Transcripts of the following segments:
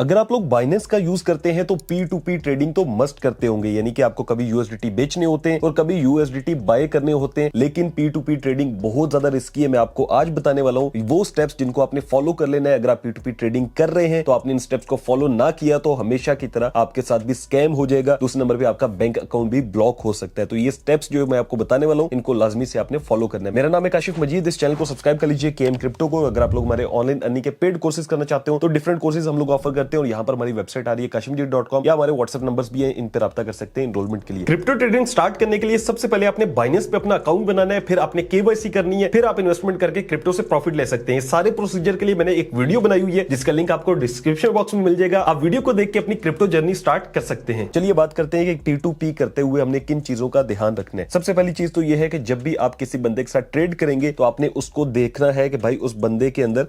अगर आप लोग बाइनेंस का यूज करते हैं तो P2P ट्रेडिंग तो मस्ट करते होंगे, यानी कि आपको कभी यूएसडीटी बेचने होते हैं और कभी यूएसडीटी बाय करने होते हैं। लेकिन P2P ट्रेडिंग बहुत ज्यादा रिस्की है। मैं आपको आज बताने वाला हूं वो स्टेप्स जिनको आपने फॉलो कर लेना है। अगर आप P2P ट्रेडिंग कर रहे हैं तो आपने इन स्टेप्स को फॉलो ना किया तो हमेशा की तरह आपके साथ भी स्कैम हो जाएगा। दूसरे नंबर पे आपका बैंक अकाउंट भी ब्लॉक हो सकता है। तो ये स्टेप्स जो मैं आपको बताने वाला हूं इनको लाजमी से आपने फॉलो करना है। मेरा नाम है काशिफ मजीद। इस चैनल को सब्सक्राइब कर लीजिए केएम क्रिप्टो को। अगर आप लोग हमारे ऑनलाइन अर्निंग के पेड कोर्सेज करना चाहते हो तो डिफरेंट कोर्सेज हम लोग ऑफर करते हैं और यहाँ पर हमारी वेबसाइट आ रही है kashifmajid.com या हमारे व्हाट्सएप नंबर्स भी हैं, इन पर रब्ता कर सकते हैं एनरोलमेंट के लिए। क्रिप्टो ट्रेडिंग स्टार्ट करने के लिए सबसे पहले आपने बाइनेंस पे अपना अकाउंट बनाना है, फिर आपने केवाईसी करनी है, फिर आप इन्वेस्टमेंट करके क्रिप्टो से प्रॉफिट ले सकते हैं। सारे प्रोसीजर के लिए मैंने एक वीडियो बनाई हुई है जिसका लिंक आपको डिस्क्रिप्शन बॉक्स में मिल जाएगा। आप वीडियो को देख के अपनी क्रिप्टो जर्नी स्टार्ट कर सकते हैं। चलिए बात करते हैं कि P2P करते हुए हमने किन चीजों का ध्यान रखना है। सबसे पहली चीज तो यह है कि जब भी आप किसी बंदे के साथ ट्रेड करेंगे तो आपने उसको देखना है कि भाई उस बंदे के अंदर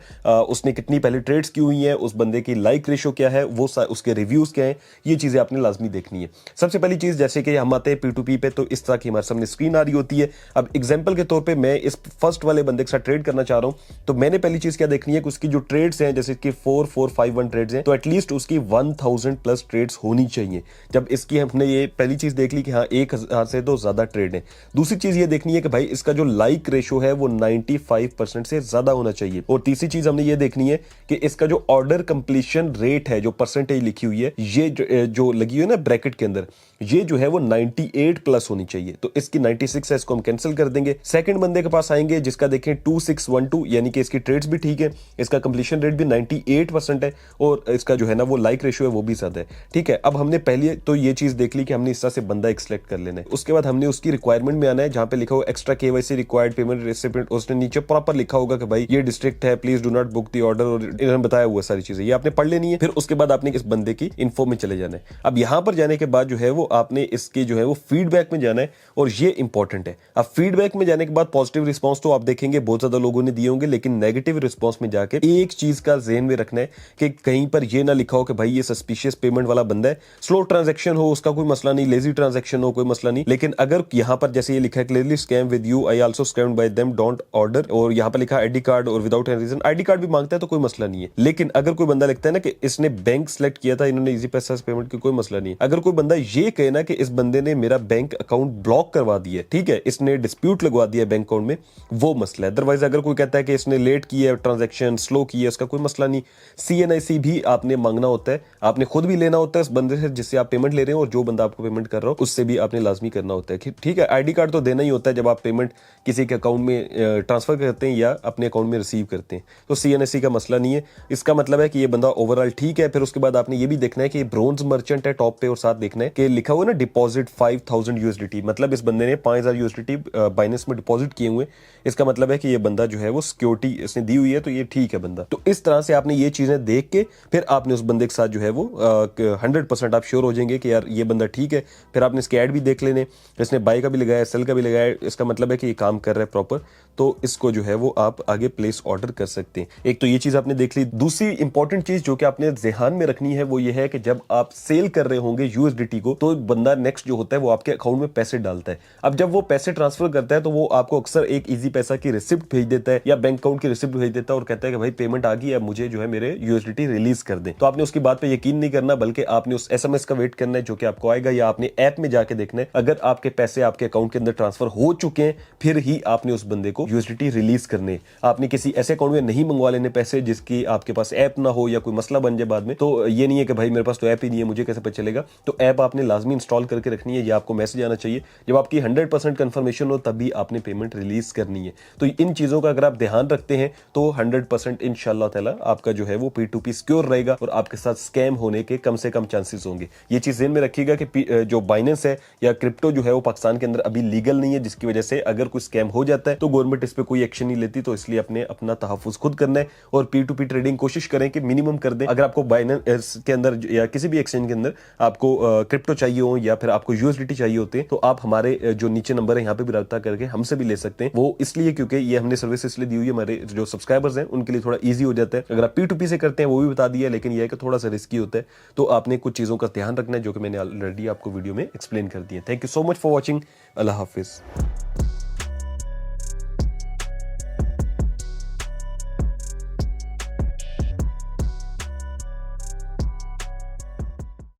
उसने कितनी पहले ट्रेड्स की हुई है, उस बंदे की लाइक रेशो क्या है, वो उसके रिव्यूज क्या है, ये चीजें आपने लाजमी देखनी है। सबसे पहली चीज जैसे कि हम आते हैं P2P पे तो इस तरह की हमारे सामने स्क्रीन आ रही होती है। अब एग्जांपल के तौर पे मैं इस फर्स्ट वाले बंदे के साथ ट्रेड करना चाह रहा हूं तो मैंने पहली चीज क्या देखनी है कि उसकी जो ट्रेड्स हैं जैसे कि 4451 ट्रेड्स हैं तो एटलीस्ट उसकी 1000 प्लस ट्रेड्स होनी चाहिए। जब इसकी हमने ये पहली चीज देख ली कि हाँ 1000 से तो ज्यादा ट्रेड है। दूसरी चीज ये देखनी है कि भाई इसका जो लाइक रेशो है वो 95% से ज्यादा होना चाहिए। और तीसरी चीज हमने ये देखनी है कि इसका जो ऑर्डर कंप्लीशन रेट है, जो परसेंटेज लिखी हुई है, ये जो लगी हुई है ना ब्रैकेट के अंदर, ये जो है वो 98 प्लस होनी चाहिए। तो इसकी 96 है, इसको हम कैंसिल कर देंगे। सेकंड बंदे के पास आएंगे जिसका देखें 2612, यानी कि इसकी ट्रेड्स भी ठीक है, इसका कंप्लीशन रेट भी 98% है और इसका जो है ना वो लाइक रेशियो है वो भी ज्यादा है। ठीक है, अब हमने पहले तो ये चीज देख ली कि हमने इस तरह से बंदा एक सिलेक्ट कर लेना है। उसके बाद हमने उसकी रिक्वायरमेंट में आना है जहां पे लिखा हो extra KYC required payment recipient, उसने नीचे प्रॉपर लिखा होगा कि भाई ये डिस्ट्रिक्ट है, please do not book the order, और इन्होंने बताया हुआ सारी चीजें, ये आपने पढ़ लेनी है। फिर उसके बाद आपने इस बंदे की इन्फो में चले जाना है। अब यहां पर जाने के बाद जो है वो आपने इसके जो है वो फीडबैक में जाना है और ये इंपॉर्टेंट है। अब फीडबैक में जाने के बाद पॉजिटिव रिस्पांस तो आप देखेंगे बहुत ज्यादा लोगों ने दिए होंगे, लेकिन नेगेटिव रिस्पांस में जाके एक चीज का ज़हन में रखना है कि कहीं पर ये ना लिखा हो कि भाई ये सस्पिशियस पेमेंट वाला बंदा है, स्लो ट्रांजैक्शन हो उसका कोई मसला नहीं, लेजी ट्रांजैक्शन हो कोई मसला नहीं। लेकिन अगर यहां पर जैसे ये लिखा है clearly scam with you, I also scammed by them, don't order, और यहां पर लिखा है आईडी कार्ड और without any reason, ID card भी मांगता है तो कोई मसला नहीं है। लेकिन अगर कोई बंदा लिखता है ना कि इसने बैंक सेलेक्ट किया था, इन्होंने इजी पैसा से पेमेंट की, कोई मसला नहीं। अगर कोई बंदा ये कहे ना कि इस बंदे ने मेरा बैंक अकाउंट ब्लॉक करवा दिया, ठीक है, इसने डिस्प्यूट लगवा दिया बैंक अकाउंट में, वो मसला है। अदरवाइज अगर कोई कहता है कि इसने लेट किया ट्रांजैक्शन, स्लो किया, उसका कोई मसला नहीं। CNIC भी आपने मांगना होता है, आपने खुद भी लेना होता है उस बंदे से जिससे आप पेमेंट ले रहे हो, और जो बंदा आपको पेमेंट कर रहा हो उससे भी आपने लाजमी करना होता है। ठीक है, आईडी कार्ड तो देना ही होता है जब आप पेमेंट किसी के अकाउंट में ट्रांसफर करते हैं या अपने अकाउंट में रिसीव करते हैं, तो CNIC का मसला नहीं है। इसका मतलब है कि ये बंदा ओवरऑल ठीक है। फिर उसके बाद आपने ये भी देखना है कि ब्रोंज मर्चेंट है टॉप पे, और साथ देखना है कि लिखा हुआ ना डिपॉजिट 5000 USDT, मतलब इस बंदे ने 5000 USDT बाइनेंस में डिपॉजिट किए हुए। इसका मतलब है कि ये बंदा जो है वो सिक्योरिटी इसने दी हुई है, तो ये ठीक है बंदा। तो इस तरह से आपने ये चीजें देख के फिर आपने उस बंदे के साथ जो है वो 100% आप श्योर हो जाएंगे कि यार ये बंदा ठीक है। फिर आपने इसके ऐड भी देख लेने, इसने बाय का भी लगाया, सेल का भी लगाया, इसका मतलब है कि ये काम कर रहा है प्रॉपर, तो इसको जो है वो आप आगे प्लेस ऑर्डर कर सकते हैं। एक तो ये चीज आपने देख ली। दूसरी इंपॉर्टेंट चीज जो कि आपने ध्यान में रखनी है वो ये है कि जब आप सेल कर रहे होंगे USDT को, तो बंदा नेक्स्ट जो होता है वो आपके अकाउंट में पैसे डालता है। अब जब वो पैसे ट्रांसफर करता है तो वो आपको अक्सर एक इजी पैसा की रिसिप्ट भेज देता है या बैंक अकाउंट की रिसिप्ट भेज देता है और कहता है कि भाई पेमेंट आ गई है, मुझे जो है मेरे USDT रिलीज कर दें। तो आपने उसकी बात पे यकीन नहीं करना, बल्कि आपने उस SMS का वेट करना है जो कि आपको आएगा, या आपने ऐप में जाके देखना है। अगर आपके पैसे आपके अकाउंट के अंदर ट्रांसफर हो चुके हैं फिर ही आपने उस बंदे को USDT रिलीज करने। आपने किसी ऐसे अकाउंट में नहीं मंगवा लेने पैसे जिसकी आपके पास ऐप ना हो या कोई मसला बन जाए बाद में। तो ये नहीं है कि भाई मेरे पास तो ऐप ही नहीं है, मुझे कैसे पता चलेगा। तो ऐप आपने लाजमी इंस्टॉल करके रखनी है, ये आपको मैसेज आना चाहिए। जब आपकी 100% कंफर्मेशन हो तभी आपने पेमेंट रिलीज करनी है। तो इन चीजों का अगर आप ध्यान रखते हैं तो 100% इंशाल्लाह ताला आपका जो है वो P2P सिक्योर रहेगा और आपके साथ स्कैम होने के कम से कम चांसेस होंगे। ये चीज ध्यान में रखिएगा कि जो बाइनेंस है या क्रिप्टो जो है वो पाकिस्तान के अंदर अभी लीगल नहीं है, जिसकी वजह से अगर कोई स्कैम हो जाता है तो गवर्नमेंट इस पे कोई एक्शन नहीं लेती। तो इसलिए अपने अपना तहफ्फुज खुद करना है और P2P ट्रेडिंग कोशिश करें कि मिनिमम कर दें। अगर आपको बाइनेंस के अंदर या किसी भी एक्सचेंज के अंदर आपको क्रिप्टो चाहिए हो या फिर आपको USDT चाहिए होते हैं तो आप हमारे जो नीचे नंबर है यहाँ पे भी रब्ता करके हमसे भी ले सकते हैं। वो इसलिए क्योंकि ये हमने सर्विस इसलिए दी हुई है, हमारे जो सब्सक्राइबर्स हैं उनके लिए थोड़ा ईजी हो जाता है। अगर आप P2P से करते हैं वो भी बता दिया, लेकिन यह है कि थोड़ा सा रिस्की होता है, तो आपने कुछ चीजों का ध्यान रखना है जो कि मैंने ऑलरेडी आपको वीडियो में एक्सप्लेन कर दिया। Thank you so much for watching. Allah Hafiz.